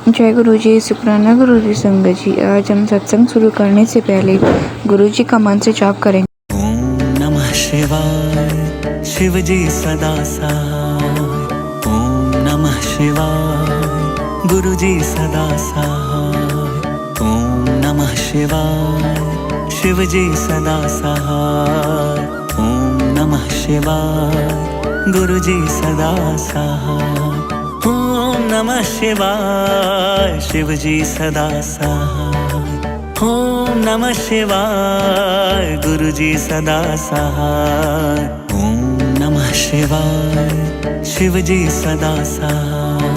जय गुरु जी, शुक्राना गुरु जी। संगत जी, आज हम सत्संग शुरू करने से पहले गुरु जी का मंत्र जाप करेंगे। ओम नमः शिवाय, शिव जी सदा सहाय। ओम नमः शिवाय, गुरु जी सदा सहाय। ओम नमः शिवाय, शिव जी सदा सहाय। ओम नमः शिवाय, गुरु जी सदा सहाय। ओम नमः शिवाय, शिव जी सदा सहाय। ओम नमः शिवाय, गुरु जी सदा सहाय। ओम नमः शिवाय, शिव जी सदा सहाय।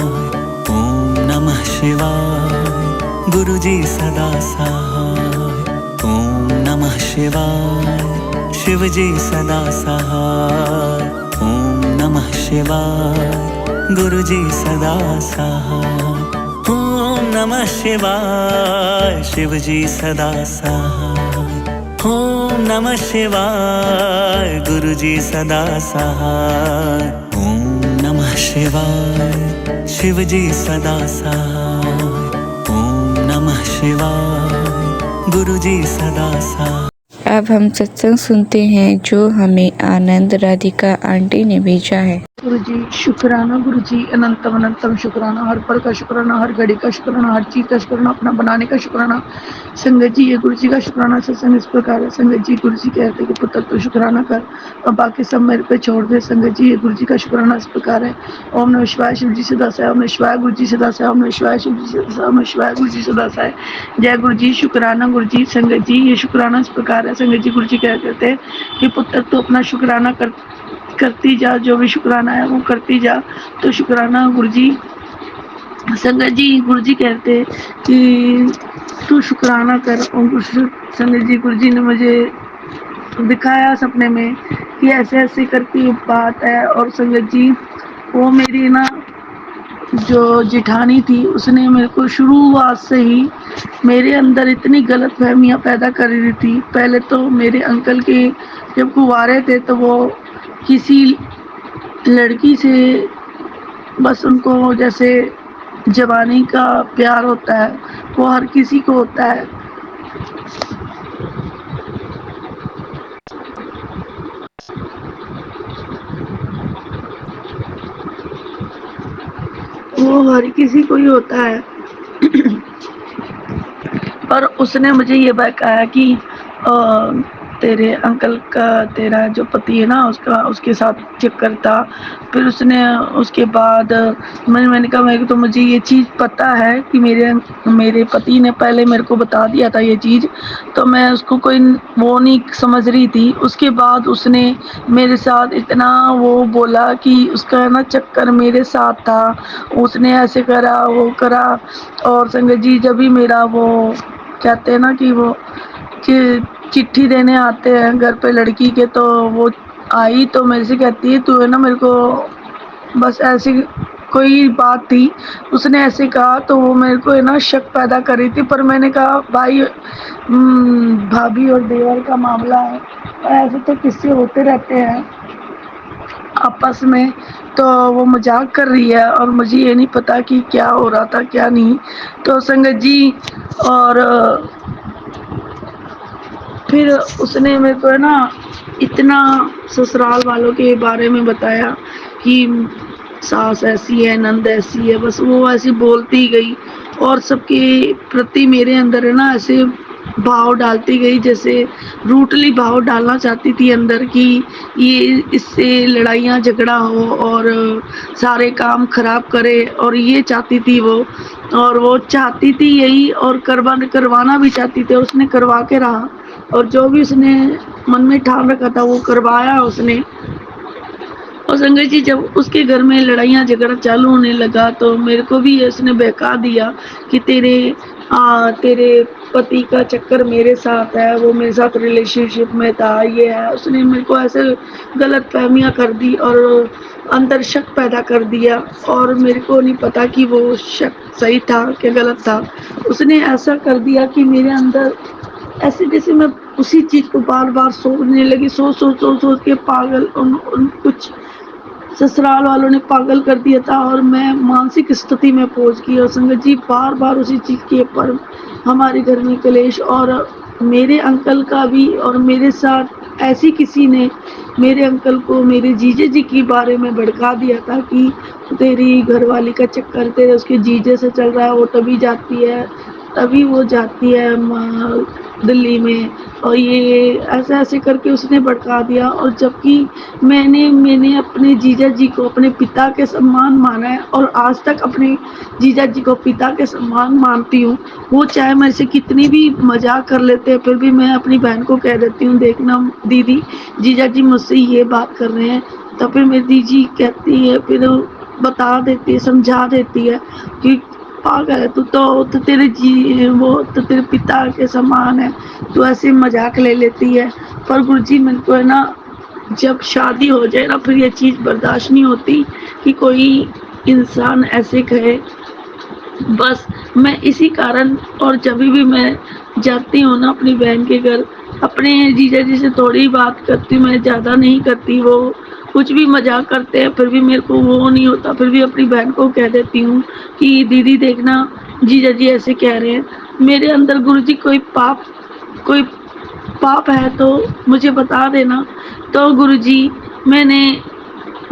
ओम नमः शिवाय, गुरु जी सदा सहाय। ओम नमः शिवाय, शिव जी सदा सहाय। ओम नमः शिवाय, गुरु जी सदा सहाय। ओम नमः शिवाय, शिव जी सदा सहाय। ओम नमः शिवाय, गुरु जी सदा सहाय। ओम नमः शिवाय, शिव जी सदा सहाय। ओम नमः शिवाय, गुरु जी सदा सहाय। अब हम सत्संग सुनते हैं जो हमें आनंद राधिका आंटी ने भेजा है। गुरु जी शुक्राना, गुरु जी अनंतम अनंतम शुक्राना, हर पल का शुक्राना, हर घड़ी का शुक्राना, हर चीज का शुक्राना, अपना बनाने का शुक्राना। संगत जी, ये गुरु जी का शुक्राना सत्संग इस प्रकार है। संगत जी, गुरु जी कहते कि पुत्र तो शुक्राना कर और बाकी सब मेरे पे छोड़ दे। संगत जी, ये गुरु जी का शुक्राना इस प्रकार है। ओम नमः शिवाय, शिव जी सदा सहाय। ओम नमः शिवाय, गुरु जी सदा सहाय। ओम नमः शिवाय, शिव जी सदा सहाय। ओम नमः शिवाय, गुरु जी सदा सहाय। जय गुरु जी, शुक्राना गुरु जी। संगत जी, ये शुक्राना इस प्रकार है। संगत जी, गुरु जी क्या कहते हैं कि पुत्र तो अपना शुक्राना करती जा, जो भी शुक्राना है वो करती जा। तो शुक्राना गुरु जी। संगत जी, गुरु जी कहते कि तू शुक्राना कर। और संगत जी, गुरु जी ने मुझे दिखाया सपने में कि ऐसे ऐसे करती बात है। और संगत जी, वो मेरी ना जो जिठानी थी उसने मेरे को शुरुआत से ही मेरे अंदर इतनी गलत फहमियाँ पैदा कर रही थी। पहले तो मेरे अंकल के जब कुंवारे थे तो वो किसी लड़की से बस उनको जैसे जवानी का प्यार होता है वो हर किसी को होता है। वो हर किसी को ही होता है। पर उसने मुझे ये बताया कि तेरे अंकल का, तेरा जो पति है ना, उसके साथ चक्कर था। फिर उसने उसके बाद मैंने कहा मेरे को तो मुझे ये चीज़ पता है कि मेरे पति ने पहले मेरे को बता दिया था ये चीज़, तो मैं उसको कोई वो नहीं समझ रही थी। उसके बाद उसने मेरे साथ इतना वो बोला कि उसका ना चक्कर मेरे साथ था, उसने ऐसे करा वो करा। और संगत जी, जब भी मेरा वो कहते हैं ना कि वो चिट्ठी देने आते हैं घर पे लड़की के, तो वो आई तो मेरे से कहती है तू है ना मेरे को बस ऐसी कोई बात थी, उसने ऐसे कहा तो वो मेरे को है ना शक पैदा कर रही थी। पर मैंने कहा भाई भाभी और देवर का मामला है, ऐसे तो किस्से होते रहते हैं आपस में। तो वो मजाक कर रही है और मुझे ये नहीं पता कि क्या हो रहा था क्या नहीं। तो संगत जी, और फिर उसने मेरे को है ना इतना ससुराल वालों के बारे में बताया कि सास ऐसी है, नंद ऐसी है, बस वो ऐसी बोलती गई और सबके प्रति मेरे अंदर है ना ऐसे भाव डालती गई, जैसे रूटली भाव डालना चाहती थी अंदर कि ये इससे लड़ाइयाँ झगड़ा हो और सारे काम खराब करे, और ये चाहती थी वो। और वो चाहती थी यही और करवाना भी चाहती थी, उसने करवा के रहा। और जो भी उसने मन में ठान रखा था वो करवाया उसने। और संगत जी, जब उसके घर में लड़ाइयाँ झगड़ा चालू होने लगा तो मेरे को भी उसने बहका दिया कि तेरे पति का चक्कर मेरे साथ है, वो मेरे साथ रिलेशनशिप में था, ये है। उसने मेरे को ऐसे गलत फहमियाँ कर दी और अंदर शक पैदा कर दिया। और मेरे को नहीं पता कि वो शक सही था कि गलत था। उसने ऐसा कर दिया कि मेरे अंदर ऐसे जैसे मैं उसी चीज को बार बार सोचने लगी, सोच के पागल कुछ ससुराल वालों ने पागल कर दिया था और मैं मानसिक स्थिति में पहुंच गई। और संगत जी बार बार उसी चीज़ के ऊपर हमारे घर में कलेश, और मेरे अंकल का भी, और मेरे साथ ऐसी किसी ने मेरे अंकल को मेरे जीजे जी के बारे में भड़का दिया था कि तेरी घरवाली का चक्कर तेरे उसके जीजे से चल रहा है, वो तभी वो जाती है दिल्ली में, और ये ऐसे ऐसे करके उसने भड़का दिया। और जबकि मैंने अपने जीजा जी को अपने पिता के समान माना है, और आज तक अपने जीजा जी को पिता के समान मानती हूँ। वो चाहे मेरे से कितनी भी मजाक कर लेते हैं, फिर भी मैं अपनी बहन को कह देती हूँ, देखना दीदी जीजा जी मुझसे ये बात कर रहे हैं। तो फिर मेरी दीदी कहती है, फिर बता देती है, समझा देती है कि पागल है तू, तो तेरे पिता के समान है, तू ऐसे मजाक ले लेती है। पर गुरुजी मेरे को है ना, जब शादी हो जाए ना, फिर ये चीज़ बर्दाश्त नहीं होती कि कोई इंसान ऐसे कहे। बस मैं इसी कारण, और जब भी मैं जाती हूँ ना अपनी बहन के घर, अपने जीजा जी से थोड़ी बात करती हूँ, मैं ज़्यादा नहीं करती। वो कुछ भी मजाक करते हैं, फिर भी मेरे को वो नहीं होता, फिर भी अपनी बहन को कह देती हूँ कि दीदी देखना जीजा जी ऐसे कह रहे हैं। मेरे अंदर गुरुजी कोई पाप है तो मुझे बता देना। तो गुरुजी मैंने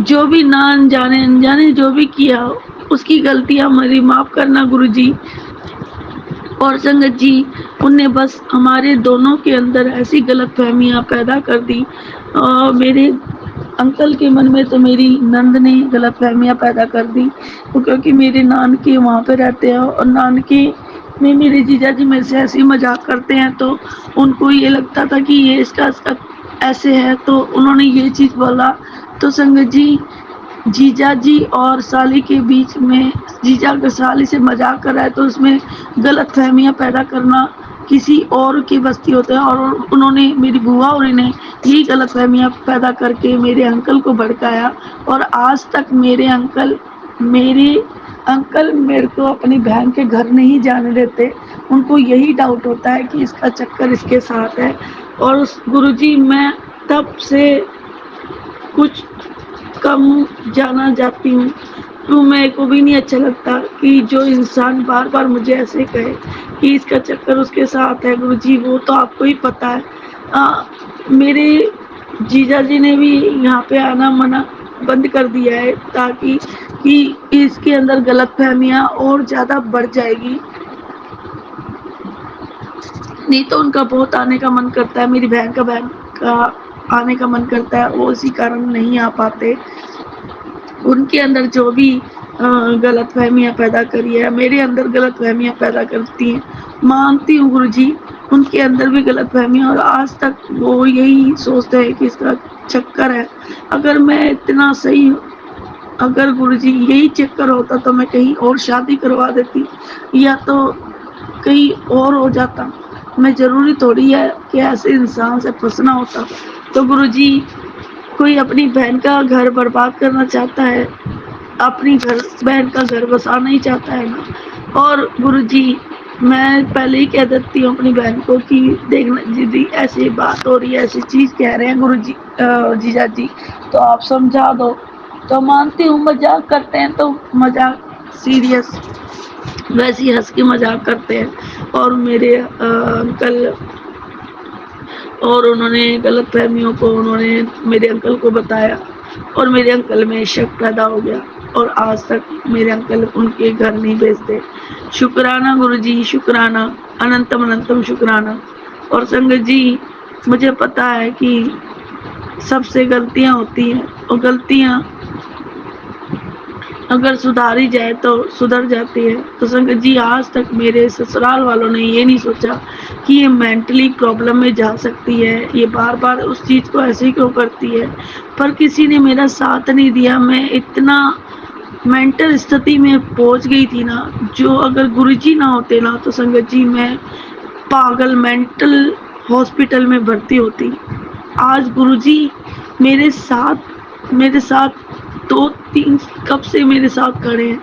जो भी ना अनजाने जो भी किया, उसकी गलतियां मेरी माफ करना गुरुजी। और संगत जी उनने बस हमारे दोनों के अंदर ऐसी गलतफहमियां पैदा कर दी। मेरे अंकल के मन में तो मेरी नंद ने गलतफहमियां पैदा कर दी, क्योंकि मेरे नानके वहाँ पे रहते हैं, और नानके में मेरे जीजा जी मेरे से ऐसे मजाक करते हैं, तो उनको ये लगता था कि ये इसका ऐसे है, तो उन्होंने ये चीज़ बोला। तो संगत जी जीजा जी और साली के बीच में, जीजा का साली से मजाक कर रहा है, तो उसमें गलतफहमियां पैदा करना किसी और की बस्ती होता है। और उन्होंने, मेरी बुआ और इन्हें यही गलतफहमियां पैदा करके मेरे अंकल को भड़काया। और आज तक मेरे अंकल मेरे को अपनी बहन के घर नहीं जाने देते। उनको यही डाउट होता है कि इसका चक्कर इसके साथ है। और उस गुरुजी मैं तब से कुछ कम जाना जाती हूँ, तो मेरे को भी नहीं अच्छा लगता कि जो इंसान बार बार मुझे ऐसे कहे कि इसका चक्कर उसके साथ है। गुरुजी वो तो आपको ही पता है। मेरे जीजा जी ने भी यहाँ पे आना मना बंद कर दिया है, ताकि कि इसके अंदर गलतफहमियां और ज़्यादा बढ़ जाएगी। नहीं तो उनका बहुत आने का मन करता है, मेरी बहन का आने का मन करता है, वो इसी कारण नहीं आ पाते। उनके अंदर जो भी गलतफहमियां पैदा करी है, मेरे अंदर गलतफहमियां पैदा करती हैं। मानती हूँ गुरुजी उनके अंदर भी गलतफहमियां, और आज तक वो यही सोचते हैं कि इसका चक्कर है। अगर मैं इतना सही, अगर गुरुजी यही चक्कर होता तो मैं कहीं और शादी करवा देती, या तो कहीं और हो जाता। मैं जरूरी थोड़ी है कि ऐसे इंसान से फंसना होता। तो गुरुजी कोई अपनी बहन का घर बर्बाद करना चाहता है, अपनी बहन का घर बसाना ही चाहता है ना। और गुरुजी मैं पहले ही कह देती हूँ अपनी बहन को कि देखना दीदी ऐसी बात हो रही है, ऐसी चीज़ कह रहे हैं गुरुजी, जीजा जी, तो आप समझा दो। तो मानती हूँ मजाक करते हैं, तो मजाक सीरियस वैसे ही हंस के मजाक करते हैं। और मेरे अंकल, और उन्होंने गलतफहमियों को उन्होंने मेरे अंकल को बताया, और मेरे अंकल में शक पैदा हो गया, और आज तक मेरे अंकल उनके घर नहीं भेजते। शुक्राना गुरुजी, शुक्राना, अनंतम अनंतम शुक्राना। और संगत जी मुझे पता है कि सबसे गलतियां होती हैं, और गलतियां अगर सुधारी जाए तो सुधर जाती है। तो संगत जी आज तक मेरे ससुराल वालों ने ये नहीं सोचा कि ये मेंटली प्रॉब्लम में जा सकती है, ये बार बार उस चीज़ को ऐसे ही क्यों करती है। पर किसी ने मेरा साथ नहीं दिया। मैं इतना मेंटल स्थिति में पहुंच गई थी ना, जो अगर गुरुजी ना होते ना, तो संगत जी मैं पागल मेंटल हॉस्पिटल में भर्ती होती। आज गुरुजी मेरे साथ 2-3 कब से मेरे साथ खड़े हैं।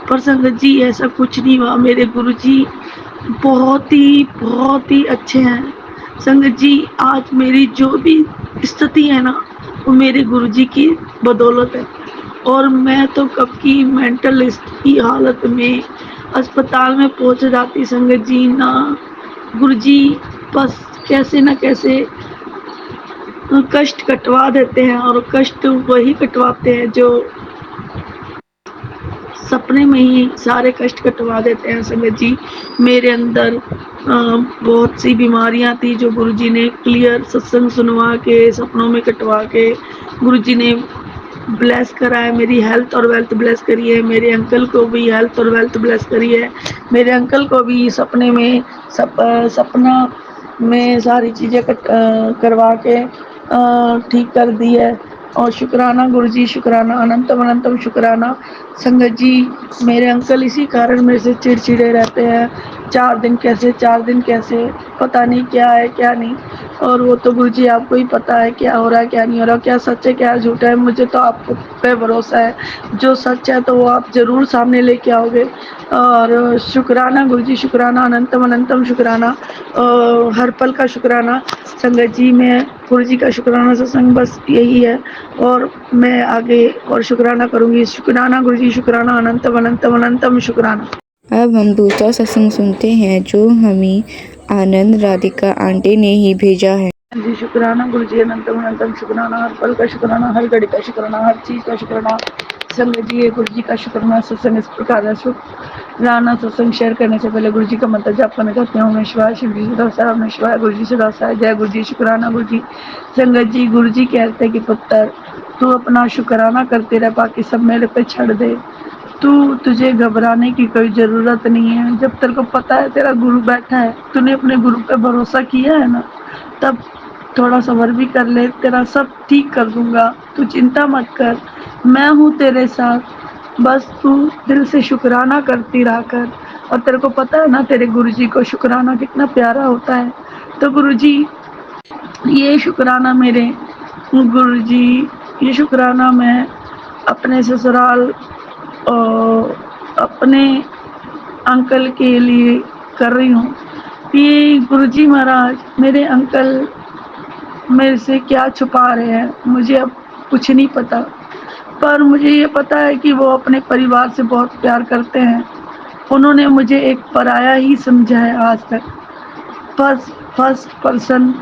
पर संगत जी ऐसा कुछ नहीं हुआ। मेरे गुरुजी बहुत ही अच्छे हैं। संगत जी आज मेरी जो भी स्थिति है ना, वो मेरे गुरुजी की बदौलत है। और मैं तो कब की मेंटल की हालत में अस्पताल में पहुंच जाती संगत जी ना। गुरुजी बस कैसे ना कैसे कष्ट कटवा देते हैं, और कष्ट वही कटवाते हैं जो सपने में ही सारे कष्ट कटवा देते हैं संगत जी। मेरे अंदर बहुत सी बीमारियां थी जो गुरुजी ने क्लियर सत्संग सुनवा के सपनों में कटवा के गुरुजी ने ब्लेस करा है। मेरी हेल्थ और वेल्थ ब्लेस करी है, मेरे अंकल को भी हेल्थ और वेल्थ ब्लेस करी है। मेरे अंकल को भी सपने में सपना में सारी चीज़ें करवा के ठीक कर दी है। और शुक्राना गुरुजी, शुक्राना, अनंतम अनंतम शुक्राना संगत जी। मेरे अंकल इसी कारण मेरे से चिड़चिड़े रहते हैं। 4 दिन कैसे, 4 दिन कैसे, पता नहीं क्या है क्या नहीं। और वो तो गुरुजी आपको ही पता है क्या हो रहा है क्या नहीं हो रहा, क्या सच है क्या झूठ है। मुझे तो आप पे भरोसा है, जो सच है तो वो आप जरूर सामने लेके आओगे। और शुक्राना गुरुजी, शुक्राना, अनंतम अनंतम शुक्राना, हर पल का शुक्राना संगत जी। मैं गुरुजी का शुक्राना सत्संग बस यही है, और मैं आगे और शुक्राना करूंगी। शुक्राना गुरुजी, शुक्राना, अनंतम अनंतम अनंतम शुक्राना। अब हम दूसरा सत्संग सुनते हैं जो हमें आनंद राधिका आंटी ने ही भेजा है। जी शुक्राना गुरुजी, अनंतम अनंतम शुक्राना, हर पल का शुक्राना, हर घड़ी का शुक्राना, हर चीज का शुक्राना संगत जी। गुरुजी का शुक्राना सत्संग इस प्रकार है। शुक्राना सत्संग शेयर करने से पहले गुरुजी का मंत्र जाप करना चाहते हैं। ओम शिवाय, शिव जी सदा साहब में शिवाय, गुरुजी सदा साहब, जय गुरुजी। शुक्राना गुरुजी। संगत जी गुरुजी कहते कि पुत्र तू अपना शुक्राना करते रह, बाकी सब मेरे पे छड़ दे। तुझे घबराने की कोई जरूरत नहीं है। जब तेरे को पता है तेरा गुरु बैठा है, तूने अपने गुरु पे भरोसा किया है ना, तब थोड़ा सब्र भी कर ले, तेरा सब ठीक कर दूंगा। तू चिंता मत कर, मैं हूँ तेरे साथ। बस तू दिल से शुक्राना करती रहा कर। और तेरे को पता है ना तेरे गुरुजी को शुक्राना कितना प्यारा होता है। तो गुरुजी ये शुक्राना मेरे गुरुजी, ये शुक्राना मैं अपने ससुराल और अपने अंकल के लिए कर रही हूँ। ये गुरुजी महाराज, मेरे अंकल मेरे से क्या छुपा रहे हैं मुझे अब कुछ नहीं पता, पर मुझे ये पता है कि वो अपने परिवार से बहुत प्यार करते हैं। उन्होंने मुझे एक पराया ही समझा है आज तक। फर्स्ट पर्सन,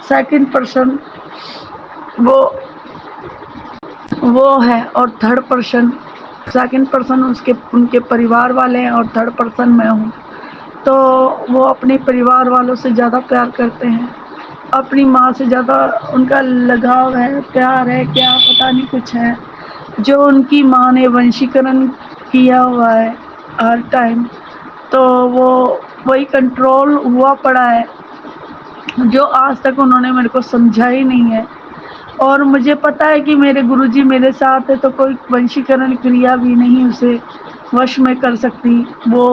सेकंड पर्सन वो है, और थर्ड पर्सन, सेकंड पर्सन उनके परिवार वाले हैं, और थर्ड पर्सन मैं हूँ। तो वो अपने परिवार वालों से ज़्यादा प्यार करते हैं, अपनी माँ से ज़्यादा उनका लगाव है, प्यार है, क्या पता नहीं कुछ है जो उनकी माँ ने वंशीकरण किया हुआ है हर टाइम। तो वो वही कंट्रोल हुआ पड़ा है जो आज तक उन्होंने मेरे को समझा ही नहीं है। और मुझे पता है कि मेरे गुरुजी मेरे साथ है तो कोई वंशीकरण क्रिया भी नहीं उसे वश में कर सकती। वो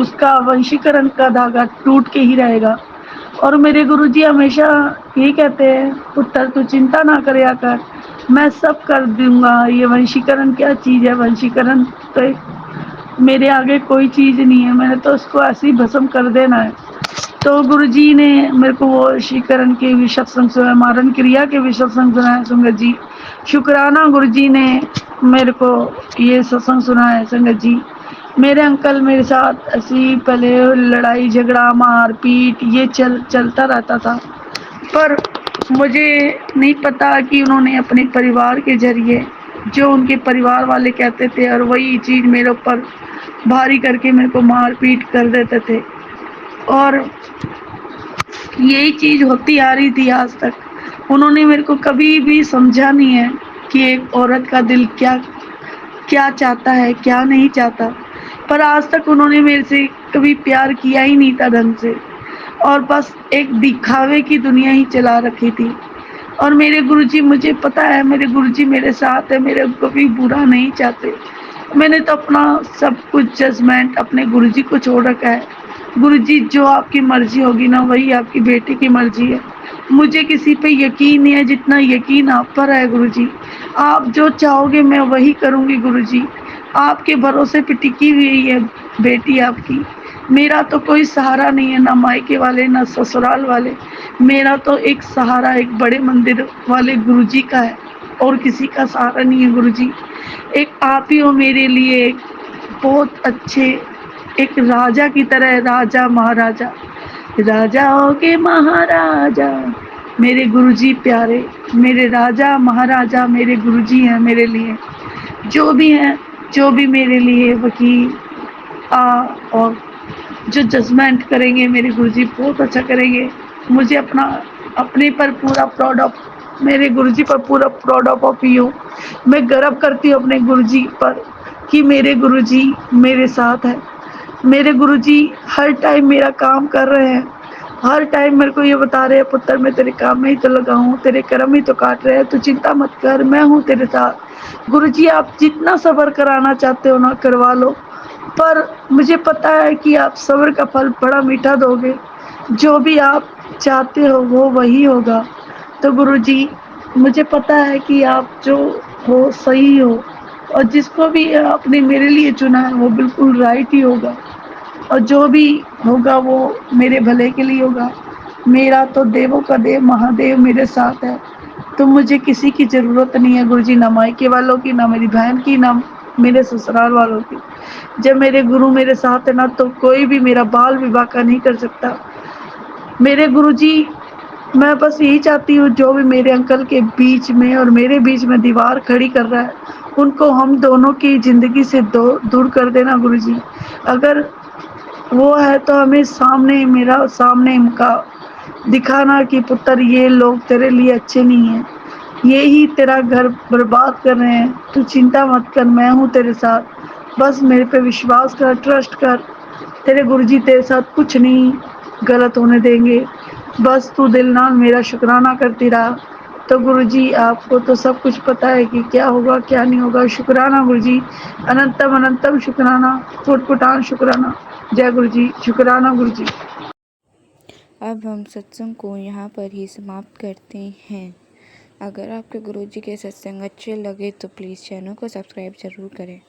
उसका वंशीकरण का धागा टूट के ही रहेगा। और मेरे गुरुजी हमेशा यही कहते हैं, पुत्र तू चिंता ना करया कर, मैं सब कर दूंगा। ये वंशीकरण क्या चीज़ है, वंशीकरण तो मेरे आगे कोई चीज़ नहीं है, मैंने तो उसको ऐसे ही भस्म कर देना है। तो गुरुजी ने मेरे को वो वशीकरण के भी सत्संग सुनाया, मारण क्रिया के भी सत्संग सुनाया संगत जी। शुक्राना गुरुजी ने मेरे को ये सत्संग सुनाया है संगत जी। मेरे अंकल मेरे साथ ऐसी पहले लड़ाई झगड़ा मार पीट ये चलता रहता था, पर मुझे नहीं पता कि उन्होंने अपने परिवार के जरिए जो उनके परिवार वाले कहते थे, और वही चीज़ मेरे ऊपर भारी करके मेरे को मार पीट कर देते थे। और यही चीज़ होती आ रही थी आज तक। उन्होंने मेरे को कभी भी समझा नहीं है कि एक औरत का दिल क्या क्या चाहता है क्या नहीं चाहता। पर आज तक उन्होंने मेरे से कभी प्यार किया ही नहीं था ढंग से, और बस एक दिखावे की दुनिया ही चला रखी थी। और मेरे गुरुजी, मुझे पता है मेरे गुरुजी मेरे साथ है, मेरे कभी बुरा नहीं चाहते। मैंने तो अपना सब कुछ जजमेंट अपने गुरुजी को छोड़ रखा है। गुरुजी जो आपकी मर्जी होगी ना वही आपकी बेटी की मर्जी है। मुझे किसी पे यकीन नहीं है जितना यकीन आप पर है गुरुजी। आप जो चाहोगे मैं वही करूँगी गुरुजी। आपके भरोसे पे टिकी हुई है बेटी आपकी। मेरा तो कोई सहारा नहीं है, ना मायके वाले ना ससुराल वाले। मेरा तो एक सहारा एक बड़े मंदिर वाले गुरुजी का है, और किसी का सहारा नहीं है गुरुजी। एक आप ही हो मेरे लिए बहुत अच्छे, एक राजा की तरह, राजा महाराजा, राजाओं के महाराजा मेरे गुरुजी प्यारे, मेरे राजा महाराजा मेरे गुरुजी हैं मेरे लिए। जो भी हैं, जो भी मेरे लिए वकील और जो जजमेंट करेंगे मेरे गुरुजी बहुत अच्छा करेंगे। मुझे अपने पर पूरा प्राउड ऑफ, मेरे गुरुजी पर पूरा प्राउड ऑफ यू। मैं गर्व करती हूँ अपने गुरुजी पर कि मेरे गुरुजी मेरे साथ है। मेरे गुरुजी हर टाइम मेरा काम कर रहे हैं, हर टाइम मेरे को ये बता रहे हैं, पुत्र मैं तेरे काम में ही तो लगा हूँ, तेरे कर्म ही तो काट रहे हैं, तू चिंता मत कर, मैं हूँ तेरे साथ। गुरुजी आप जितना सब्र कराना चाहते हो ना करवा लो, पर मुझे पता है कि आप सब्र का फल बड़ा मीठा दोगे। जो भी आप चाहते हो वो वही होगा। तो गुरुजी मुझे पता है कि आप जो हो सही हो, और जिसको भी आपने मेरे लिए चुना है वो बिल्कुल राइट ही होगा, और जो भी होगा वो मेरे भले के लिए होगा। मेरा तो देवों का देव महादेव मेरे साथ है, तो मुझे किसी की ज़रूरत नहीं है गुरुजी, ना मायके वालों की, ना मेरी बहन की, ना मेरे ससुराल वालों की। जब मेरे गुरु मेरे साथ है ना, तो कोई भी मेरा बाल विवाह का नहीं कर सकता। मेरे गुरुजी मैं बस यही चाहती हूँ, जो भी मेरे अंकल के बीच में और मेरे बीच में दीवार खड़ी कर रहा है, उनको हम दोनों की ज़िंदगी से दूर कर देना गुरुजी। अगर वो है तो हमें सामने, मेरा सामने इनका दिखाना कि पुत्र ये लोग तेरे लिए अच्छे नहीं हैं, ये ही तेरा घर बर्बाद कर रहे हैं, तू चिंता मत कर, मैं हूँ तेरे साथ, बस मेरे पे विश्वास कर, ट्रस्ट कर, तेरे गुरुजी तेरे साथ कुछ नहीं गलत होने देंगे, बस तू दिल ना मेरा शुक्राना करती रहा। तो गुरुजी आपको तो सब कुछ पता है कि क्या होगा क्या नहीं होगा। शुक्राना गुरुजी, अनंतम अनंतम शुक्राना, फुटफुटान शुक्राना। जय गुरुजी, शुक्राना गुरुजी। अब हम सत्संग को यहाँ पर ही समाप्त करते हैं। अगर आपके गुरुजी के सत्संग अच्छे लगे तो प्लीज़ चैनल को सब्सक्राइब ज़रूर करें।